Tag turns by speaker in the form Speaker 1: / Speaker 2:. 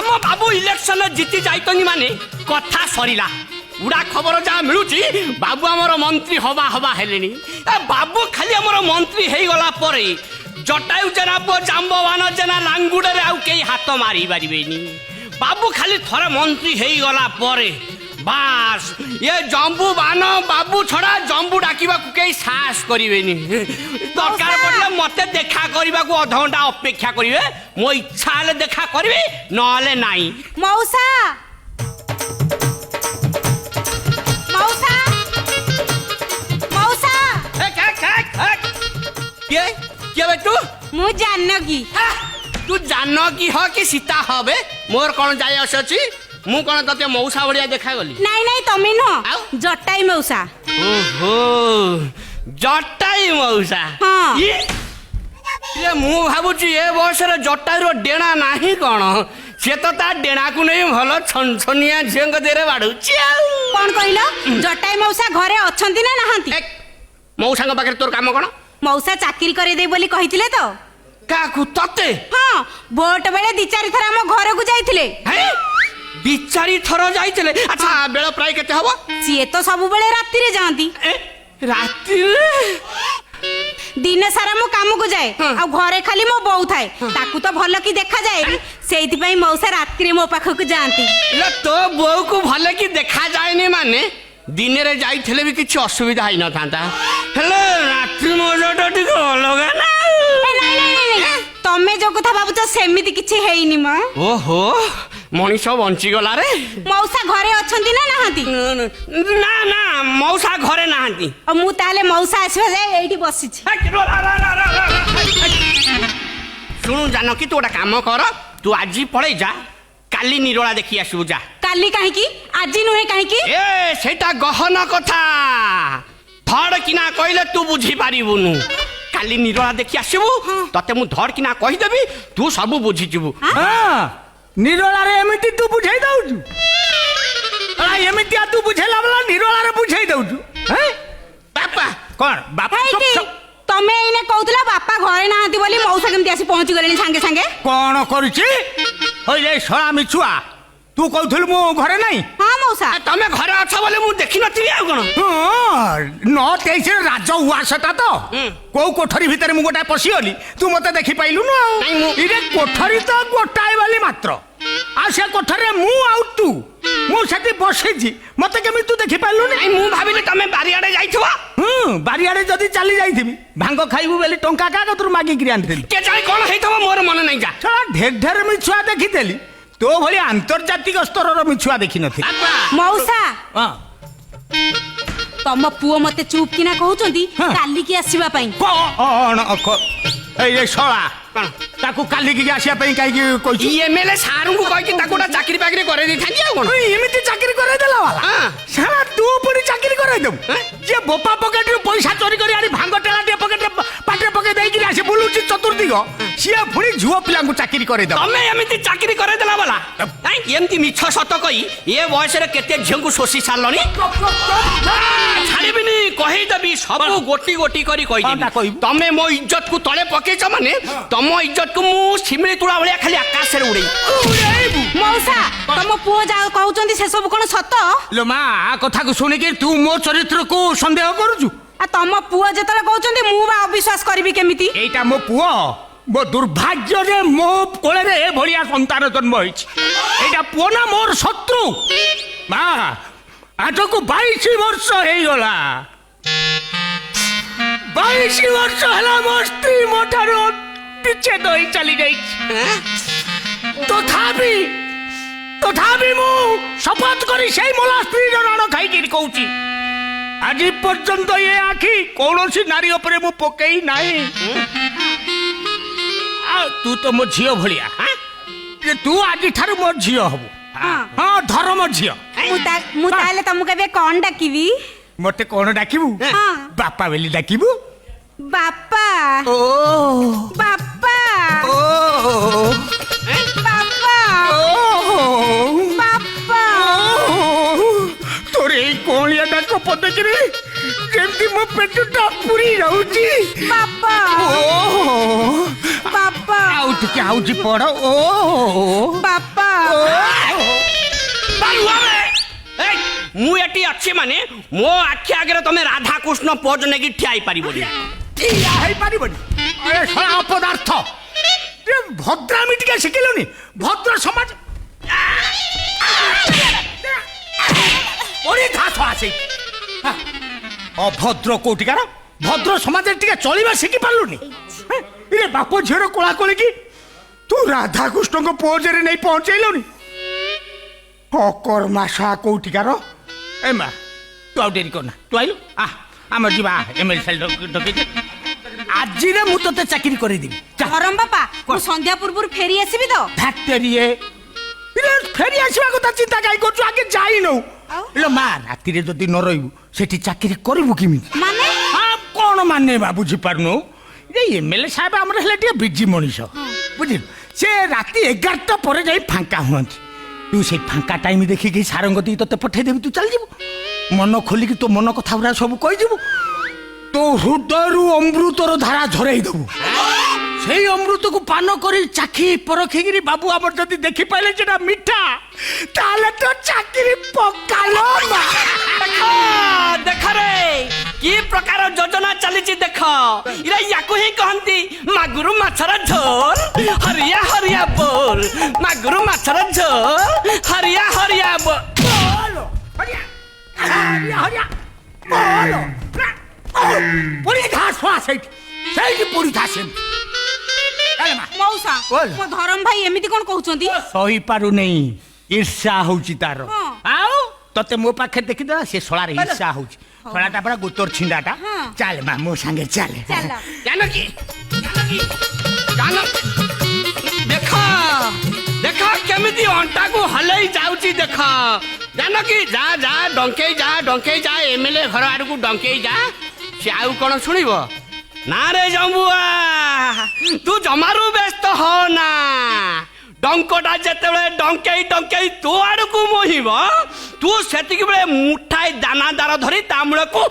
Speaker 1: आम बाबू इलेक्शन जीति जाइतनी माने कथा सरीला उड़ा खबर जहाँ मिलूची बाबू आमर मंत्री हवा हवा हेलेनी बाबू खाली आमर मंत्री हो गला परे जटायु जेना पो जाम्बवान जेना लांगुडे आउ केही हाथ मारी पारिबेनी बाबू खाली थरे मंत्री हो गला परे बास ये जम्बू बान बाबू छड़ा जम्बू डाकिबा केही साहस करिवेनी दरकार पड़ले मते देखा करबा को आधा घंटा अपेक्षा करिवे मो इच्छा हले देखा करिवे नहले नाही
Speaker 2: मौसा मौसा मौसा
Speaker 1: के बेटू
Speaker 2: मु जानगी
Speaker 1: तू जान की ह कि सीता हबे मोर कोन जाय अछि मु कोन तते मौसा बड़िया देखा गली
Speaker 2: नहीं नहीं तमे न जटाई मौसा
Speaker 1: ओहो जटाई मौसा
Speaker 2: हाँ।
Speaker 1: ये मु भाबुची ए बयस रे जटाई रो डेणा नाही कोन से तो ता डेणा को नहीं भलो छनछनिया झिंग देरे बाडुची
Speaker 2: कौन कहलो जटाई मौसा घरे अछंती ना नाहंती
Speaker 1: मौसा के पाखे तोर काम कोन
Speaker 2: मौसा चाकरी करे दे बोली कहिथिले तो
Speaker 1: काकू तते
Speaker 2: हाँ वोट बेले दी चारि थर हम घर को जाइथिले
Speaker 1: हैं बिचारी थरो जाइतले अच्छा बेल प्राय केते हबो
Speaker 2: सीए तो सब बेले रात्रि रे जांती
Speaker 1: रात्रि
Speaker 2: दिन सारा मो काम को जाए आ घरे खाली मो बहू थाए ताकू तो भल की देखा जाए सेइति पई मौसा रात्रि मो पाख को जांती
Speaker 1: ले तो बहू को भले की देखा जाएनी माने दिन रे जाइथिले भी किछ असुविधा है न थांता हेलो रात्रि मौजाटा ठीक अलगा ना
Speaker 2: तमे जो कथा बाबू तो सेमिति किछि हेइनी म
Speaker 1: ओहो मनीष बंची गला रे
Speaker 2: मौसा घरे अछंती ना नाहंती
Speaker 1: ना ना मौसा घरे नाहंती
Speaker 2: और मु ताले मौसा आसबा जाए एठी बसी छी
Speaker 1: सुनु जानकी तू गोटा काम कर तू आज पळै जा काली निरोला देखि आसु जा
Speaker 2: काली काहे की आज नुहे काहे की
Speaker 1: ए सेटा गहन कथा धड़ किना कहले तू बुझी पारिबुनु काली निरोला देखि आसबु तते मु धड़ किना कहि देबी तू सब बुझी जिबु
Speaker 3: हां निरोला रे एमिति तू बुझाई दउजु अला एमिति आ तू बुझेला वाला निरोला रे बुझाई दउजु हैं
Speaker 1: बापा
Speaker 3: कोन बापा
Speaker 2: तमे इने कहउतला बापा घरे नाहंती बोली मौसा केमति आसी पहुंची गलेनी संगे संगे
Speaker 3: कोन करूची होय रे सळा मिछुआ तू कहउथल मु घरे नाही
Speaker 2: हां मौसा
Speaker 1: तमे घरे अछ बोले मु देखि नथिबी आ कोन
Speaker 3: न तेइसे राज उआसटा तो को कोठरी भितर मु गोटा पसी गली तू मते देखि पाइलु न इरे कोठरी तो गोटाई वाली मात्र आ से कोठरे मु आउ तू मु सेठी बसी जी मते केमि तू देखि पाइलु न
Speaker 1: मु भाबिले तमे बारियाडे जाइथबो
Speaker 3: बारियाडे जदी चली जाइथिबी भांग खाइबु बेली टंका का कतुर मागी गिरी आनथिलु
Speaker 1: के जाय कोन हेइथबो मोर मन नै जा
Speaker 3: छा ढेर ढेर मिछुआ देखि देली तो भली आंतर्जातिक स्तर मिछुआ देखि नथि
Speaker 2: मौसा
Speaker 3: हां
Speaker 2: तम पुओ मते चुप किना कहउचंती काली की आसीबा पई
Speaker 3: कोन ए सळा ताकू काली की आसिया पई काई की कोइ
Speaker 1: एमएलए सारू को कहि कि ताकोटा चाकरी बाकरी करे दै थांदी आ कोन
Speaker 3: एमिति चाकरी करे देला वाला सारा तू पड़ी चाकरी करे दम जे बोपा पॉकेट रे पैसा चोरी करी आनी भांग टेला टे पॉकेट रे पाटे पके देई कि आसे बुलुची चतुर्दिग सिया फुणी झुओ पिला को चाकरी करे दम
Speaker 1: तमे एमिति चाकरी करे देला वाला नहीं एमती मिछ सत कहि ए बयस रे केते झिंगु सोसी सालनी छाड़िबिनी कहि देबी सब गोटी गोटी करी कहि देबी तमे मो इज्जत को तळे पकेछ माने तम इज्जत को मु सिमली तुळा भलिया खाली आकाश रे उड़ेई
Speaker 2: मौसा तम पुओ जा कहउचंती से सब कोन सत
Speaker 3: लो मा आ कथा को सुनि के तू मो चरित्र को संदेह करूछु
Speaker 2: आ तम पुओ जेतले कहउचंती मु बा अविश्वास करबी केमिति
Speaker 3: एटा मो पुओ मो दुर्भाग्य रे मो कोले रे भलिया संतान जन्म होइछ एटा पुओ ना मोर शत्रु मा आज को 22 वर्ष हे गला 22 वर्ष हला मो स्त्री मोठारो पीछे दोई चली गई तथापि मु शपथ करी सेई मोला स्त्री जनानो खाई कि कहूची आज पर्यंत ये आखी कौनसी नारी उपरे मु पकेई नाही आ तू तो मो झियो भलिया हां तू आज थार मो झियो हबो हां धर्म झियो
Speaker 2: मु ताले तमु केबे कोन डाकिबी
Speaker 3: मते कोन डाकिबू बापा बेली डाकिबू
Speaker 2: बापा
Speaker 3: ओ
Speaker 2: बापा
Speaker 3: ओ
Speaker 2: बापा
Speaker 3: ओ
Speaker 2: बापा
Speaker 3: तोरे कोलिया डाक पदकरी जेमती मो पेटटा पूरी रहउची
Speaker 2: बापा
Speaker 3: ओ
Speaker 2: बापा
Speaker 3: आउट के आउची पड़ ओ
Speaker 2: बापा
Speaker 3: ओ
Speaker 1: ମୁଁ ଏଠି ଅଛି ମାନେ ମୋ ଆଖି ଆଗରେ ତମେ ରାଧାକୃଷ୍ଣ ପୋଜ ନେଇକି ଠିଆ ହେଇପାରିବନି।
Speaker 3: ଠିଆ ହେଇପାରିବନି? ଆରେ ଶଳା ଅପଦାର୍ଥ, ଏ ଭଦ୍ରାମି ଟିକେ ଶିଖିଲୁନି? ଭଦ୍ର ସମାଜ ଅଭଦ୍ର କୋଉଠିକାର? ଭଦ୍ର ସମାଜରେ ଟିକେ ଚଳିବା ଶିଖି ପାରିଲୁନି? ଇରେ ବାପ ଝିଅର କୋଳା କୋଳିକି ତୁ ରାଧାକୃଷ୍ଣଙ୍କ ପୋଜରେ ନେଇ ପହଞ୍ଚେଇଲୁନି? ଅକର୍ମାଶା କୋଉଠିକାର? ଏ ମା ତୁ ଆଉ ଡେରି କରନା, ତୁ ଆଇଲୁ ଆମର ଯିବା ଏମଏଲଏ ସାଇଲ ଡକେଇଛି। ଆଜିରେ ମୁଁ ତତେ ଚାକିରି କରେଇଦେବି।
Speaker 2: ଧରମ ବାପା, ମୁଁ ସନ୍ଧ୍ୟା ପୂର୍ବରୁ ଫେରି ଆସିବି ତ।
Speaker 3: ଫ୍ୟାକ୍ଟରିଏ ଫେରି ଆସିବା କଥା ଚିନ୍ତା କାହିଁ କରୁଛୁ? ଆଗେ ଯାଇନୁ ଇଲୋ ମା, ରାତିରେ ଯଦି ନ ରହିବୁ ସେଠି ଚାକିରି କରିବୁ କେମିତି?
Speaker 2: ମାନେ
Speaker 3: କଣ ମାନେ ବା ବୁଝିପାରୁନୁ? ଏମଏଲଏ ସାହେବ ଆମର ହେଲେ ଟିକେ ବିଜି ମଣିଷ, ବୁଝିଲୁ? ସେ ରାତି 11ଟା ପରେ ଯାଇ ଫାଙ୍କା ହୁଅନ୍ତି। ତୁ ସେଇ ଫାଙ୍କା ଟାଇମ ଦେଖିକି ସାରଙ୍କ ଦେଇ ତତେ ପଠେଇଦେବି, ତୁ ଚାଲିଯିବୁ। ମନ ଖୋଲିକି ତୋ ମନ କଥା ଗୁରା ସବୁ କହିଯିବୁ। ତୋ ହୃଦୟରୁ ଅମୃତର ଧାରା ଝରେଇ ଦେବୁ। ସେଇ ଅମୃତକୁ ପାନ କରି ଚାଖି ପରଖିକିରି ବାବୁ ଆମର ଯଦି ଦେଖିପାଇଲେ ସେଟା ମିଠା, ତାହେଲେ ତ ଚାକିରି ପକାଲୋ ମା।
Speaker 1: ଦେଖ ରେ କି ପ୍ରକାର ଯୋଜନା ଚାଲିଛି ଦେଖ। ଇରେ ୟାକୁ ହିଁ କହନ୍ତି ମାଗୁରୁ ମାଛର ଝୋଲ, ହରିଆ ହରିଆ ବୋଲ। ମାଗୁରୁ ମାଛର ଝୋଲ, ହରିଆ ହରିଆ ବୋଲ।
Speaker 3: ପରୀକ୍ଷା ସେଇଠି ସେଇଠି ପରୀକ୍ଷା ସେମିତି।
Speaker 2: ମଉସା, ମୋ ଧରମ ଭାଇ ଏମିତି କଣ କହୁଛନ୍ତି?
Speaker 3: ସହିପାରୁନେଇ, ଈର୍ଷା ହଉଛି ତାର।
Speaker 2: ହଁ।
Speaker 3: ଆଉ ତତେ ମୋ ପାଖରେ ଦେଖିଦେଲା, ସେ ଶଳାରେ ଈର୍ଷା ହଉଛି। ଶଳାଟା ପରା ଗୋତର ଛିଣ୍ଡାଟା। ଚାଲେ ମା ମୋ ସାଙ୍ଗେ ଚାଲେ।
Speaker 1: ଜାନକୀ, ଦେଖ ଦେଖ କେମିତି ଅଣ୍ଟାକୁ ହଲେଇ ଯାଉଛି ଦେଖ। ଜାନକୀ ଯା ଯା ଡଙ୍କେଇ ଯା ଏମଏଲଏ ଘର ଆଡକୁ ଡଙ୍କେଇ ଯା। ସେ ଆଉ କଣ ଶୁଣିବ? ନା ରେ ଜମ୍ବୁଆ, ତୁ ଜମାରୁ ବ୍ୟସ୍ତ ହ ନା। ଡଙ୍କଟା ଯେତେବେଳେ ଡଙ୍କେଇ ଡଙ୍କେଇ ତୋ ଆଡକୁ ମୋହିବ, ତୁ ସେତିକି ବେଳେ ମୁଠାଏ ଦାନାଦାର ଧରି ତା ମୂଳକୁ